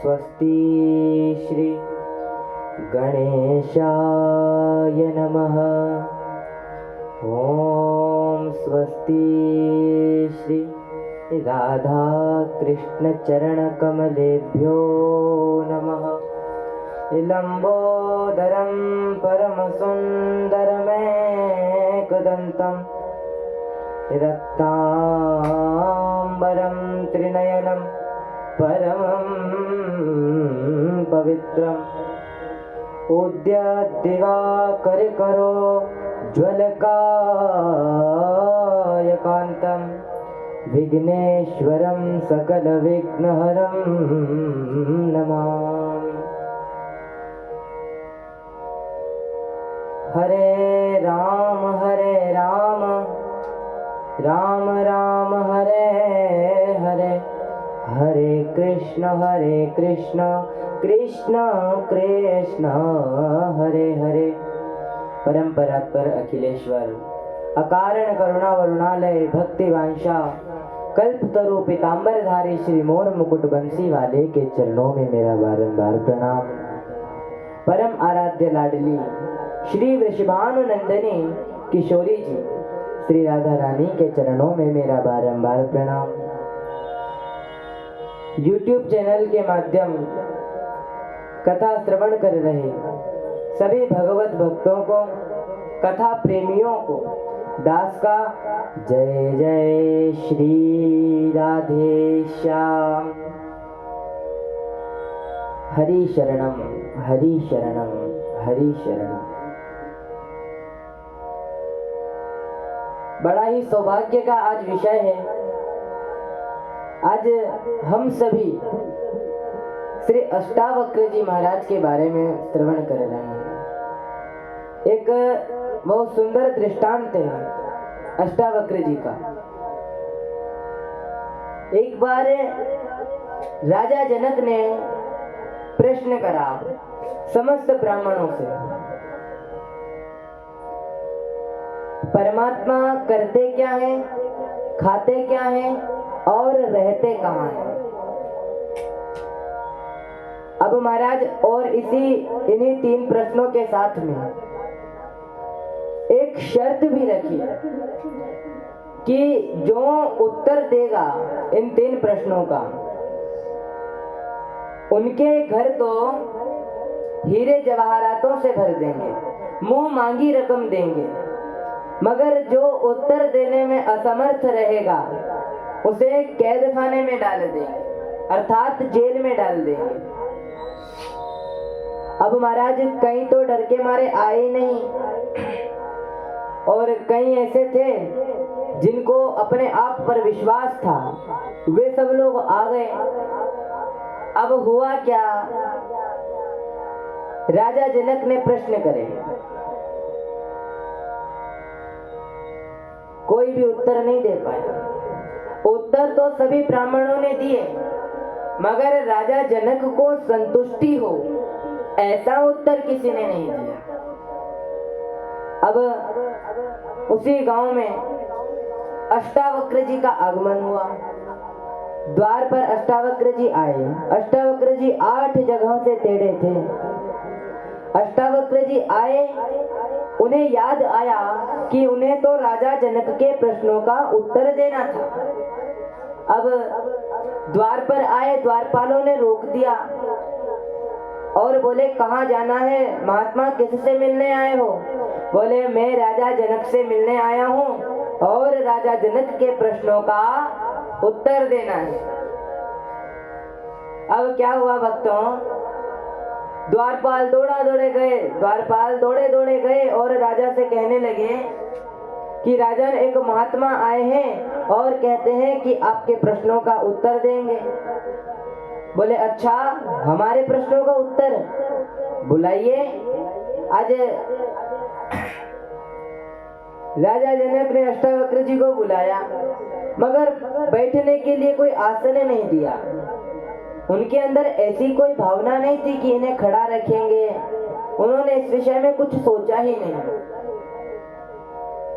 स्वस्ति श्री गणेशाय नमः। ओम स्वस्ति श्री राधा कृष्ण चरण कमलेभ्यो नमः। लंबोदरं परम सुंदरमेकदंतं रक्तांबरं त्रिनयनं परमं पवित्रम् उद्यद्दिवाकरकरो ज्वलकायकान्तं विघ्नेश्वरं सकलविघ्नहरं नमामि। हरे राम राम राम हरे हरे, हरे कृष्ण कृष्ण कृष्ण हरे हरे। परम परात्पर अखिलेश्वर अकारण करुणा वरुणालय भक्ति वांशा कल्पतरु पीतांबरधारी श्री मोर मुकुट बंसी वाले के चरणों में मेरा बारंबार प्रणाम। परम आराध्य लाडली श्री वृषभानुनंदिनी किशोरी जी श्री राधा रानी के चरणों में मेरा बारंबार प्रणाम। YouTube चैनल के माध्यम कथा श्रवण कर रहे सभी भगवत भक्तों को, कथा प्रेमियों को दास का जय जय श्री राधे श्याम। हरि शरणम हरि शरणम हरि शरणम। बड़ा ही सौभाग्य का आज विषय है। आज हम सभी श्री अष्टावक्र जी महाराज के बारे में श्रवण कर रहे हैं। एक बहुत सुंदर दृष्टांत है अष्टावक्र जी का। एक बार राजा जनक ने प्रश्न करा समस्त ब्राह्मणों से, परमात्मा करते क्या है, खाते क्या है और रहते कहाँ हैं। अब महाराज और इन्हीं 3 प्रश्नों के साथ में एक शर्त भी रखी कि जो उत्तर देगा इन 3 प्रश्नों का, उनके घर तो हीरे जवाहरातों से भर देंगे, मुंह मांगी रकम देंगे, मगर जो उत्तर देने में असमर्थ रहेगा उसे कैद खाने में डाल देंगे, अर्थात जेल में डाल देंगे। अब महाराज कई तो डर के मारे आए नहीं और कई ऐसे थे जिनको अपने आप पर विश्वास था, वे सब लोग आ गए। अब हुआ क्या, राजा जनक ने प्रश्न करे, कोई भी उत्तर नहीं दे पाया। उत्तर तो सभी ब्राह्मणों ने दिए, मगर राजा जनक को संतुष्टि हो ऐसा उत्तर किसी ने नहीं दिया। अब उसी गांव में अष्टावक्र जी का आगमन हुआ। द्वार पर अष्टावक्र जी आए। अष्टावक्र जी 8 जगहों से तेड़े थे। अष्टावक्र जी आए, उन्हें याद आया कि उन्हें तो राजा जनक के प्रश्नों का उत्तर देना था। अब द्वार पर आए, द्वारपालों ने रोक दिया और बोले कहाँ जाना है महात्मा, किससे मिलने आए हो? बोले मैं राजा जनक से मिलने आया हूँ और राजा जनक के प्रश्नों का उत्तर देना है। अब क्या हुआ भक्तों, द्वारपाल दौड़े दौड़े गए और राजा से कहने लगे कि राजन एक महात्मा आए हैं और कहते हैं कि आपके प्रश्नों का उत्तर देंगे। बोले अच्छा, हमारे प्रश्नों का उत्तर बुलाइए। आज राजा जनक ने अष्टावक्र जी को बुलाया, मगर बैठने के लिए कोई आसन नहीं दिया। उनके अंदर ऐसी कोई भावना नहीं थी कि इन्हें खड़ा रखेंगे। उन्होंने इस विषय में कुछ सोचा ही नहीं,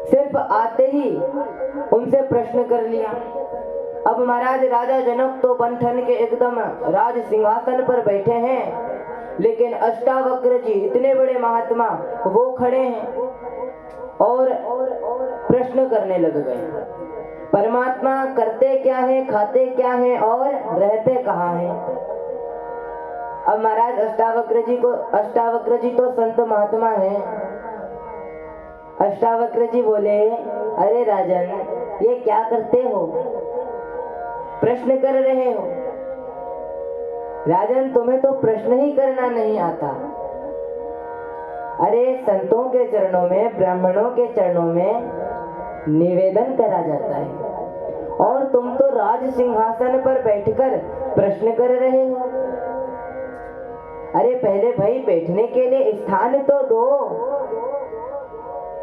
सिर्फ आते ही उनसे प्रश्न कर लिया। अब महाराज राजा जनक तो बन-ठन के एकदम राज सिंहासन पर बैठे हैं, लेकिन अष्टावक्र जी इतने बड़े महात्मा वो खड़े हैं और प्रश्न करने लग गए, परमात्मा करते क्या है, खाते क्या है और रहते कहाँ हैं। अब महाराज अष्टावक्र जी तो संत महात्मा हैं। अष्टावक्र जी बोले, अरे राजन, ये क्या करते हो, प्रश्न कर रहे हो। राजन, तुम्हें तो प्रश्न ही करना नहीं आता। अरे संतों के चरणों में, ब्राह्मणों के चरणों में निवेदन करा जाता है और तुम तो राज सिंहासन पर बैठकर प्रश्न कर रहे हो। अरे पहले भाई बैठने के लिए स्थान तो दो।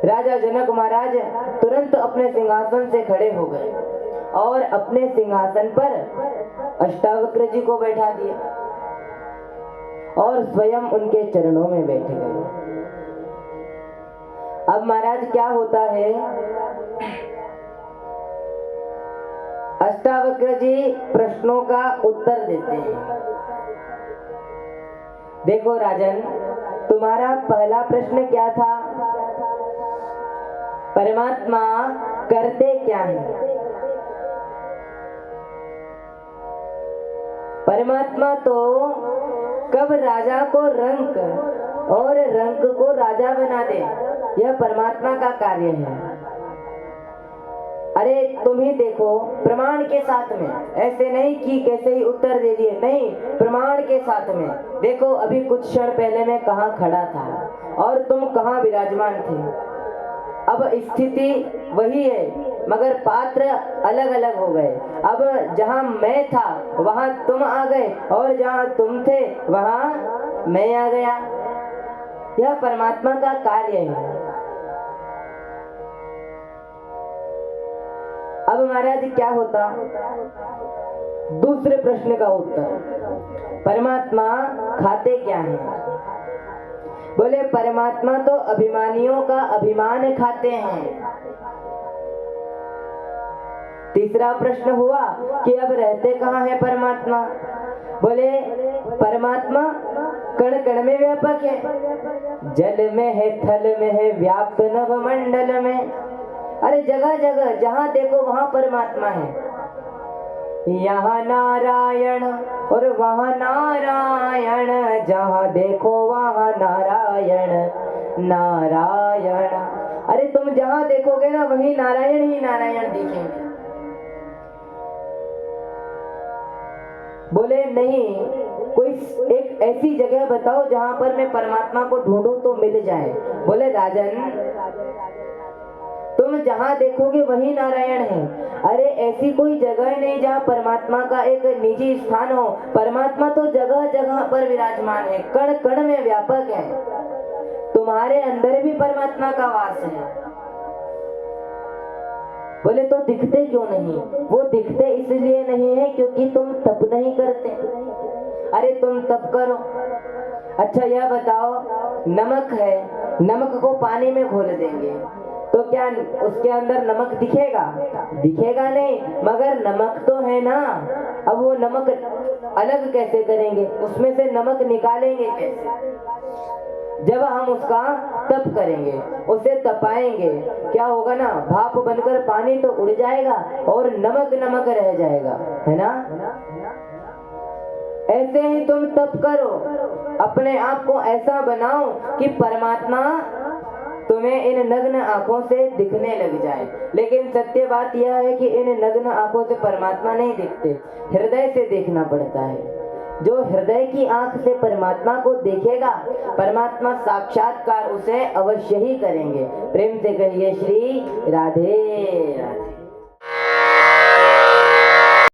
राजा जनक महाराज तुरंत अपने सिंहासन से खड़े हो गए और अपने सिंहासन पर अष्टावक्र जी को बैठा दिया और स्वयं उनके चरणों में बैठ गए। अब महाराज क्या होता है, अष्टावक्र जी प्रश्नों का उत्तर देते हैं। देखो राजन, तुम्हारा पहला प्रश्न क्या था, परमात्मा करते क्या है। परमात्मा तो कब राजा को रंक और रंक को राजा बना दे, यह परमात्मा का कार्य है। अरे तुम ही देखो प्रमाण के साथ में, ऐसे नहीं कि कैसे ही उत्तर दे दिए, नहीं, प्रमाण के साथ में। देखो अभी कुछ क्षण पहले मैं कहाँ खड़ा था और तुम कहाँ विराजमान थे। अब स्थिति वही है मगर पात्र अलग अलग हो गए। अब जहाँ मैं था वहाँ तुम आ गए और जहाँ तुम थे वहाँ मैं आ गया। यह परमात्मा का कार्य है। अब महाराज क्या होता, दूसरे प्रश्न का उत्तर, परमात्मा खाते क्या है। बोले परमात्मा तो अभिमानियों का अभिमान खाते हैं। तीसरा प्रश्न हुआ कि अब रहते कहाँ है परमात्मा। बोले परमात्मा कण कण में व्यापक है, जल में है, थल में है, व्याप्त नवमंडल में। अरे जगह जगह जहाँ देखो वहाँ परमात्मा है। यहाँ नारायण और वहाँ नारायण, जहाँ देखो वहाँ नारायण नारायण। अरे तुम जहाँ देखोगे ना वहीं नारायण ही नारायण दिखेंगे। बोले नहीं, कोई एक ऐसी जगह बताओ जहाँ पर मैं परमात्मा को ढूंढूं तो मिल जाए। बोले राजन, तुम जहाँ देखोगे वही नारायण है। अरे ऐसी कोई जगह नहीं जहाँ परमात्मा का एक निजी स्थान हो। परमात्मा तो जगह जगह पर विराजमान है, कण कण में व्यापक है। तुम्हारे अंदर भी परमात्मा का वास है। बोले तो दिखते क्यों नहीं। वो दिखते इसलिए नहीं है क्योंकि तुम तप नहीं करते। अरे तुम तप करो। अच्छा यह बताओ, नमक है, नमक को पानी में घोल देंगे तो क्या उसके अंदर नमक दिखेगा? दिखेगा नहीं, मगर नमक तो है ना। अब वो नमक अलग कैसे करेंगे, उसमें से नमक निकालेंगे कैसे? जब हम उसका तप करेंगे, उसे तपाएंगे, क्या होगा ना, भाप बनकर पानी तो उड़ जाएगा और नमक नमक रह जाएगा, है ना। ऐसे ही तुम तप करो, अपने आप को ऐसा बनाओ कि परमात्मा तुम्हें इन नग्न आंखों से दिखने लग जाए। लेकिन सत्य बात यह है कि इन नग्न आंखों से परमात्मा नहीं दिखते, हृदय से देखना पड़ता है। जो हृदय की आंख से परमात्मा को देखेगा, परमात्मा साक्षात्कार उसे अवश्य ही करेंगे। प्रेम से कहिए श्री राधे राधे।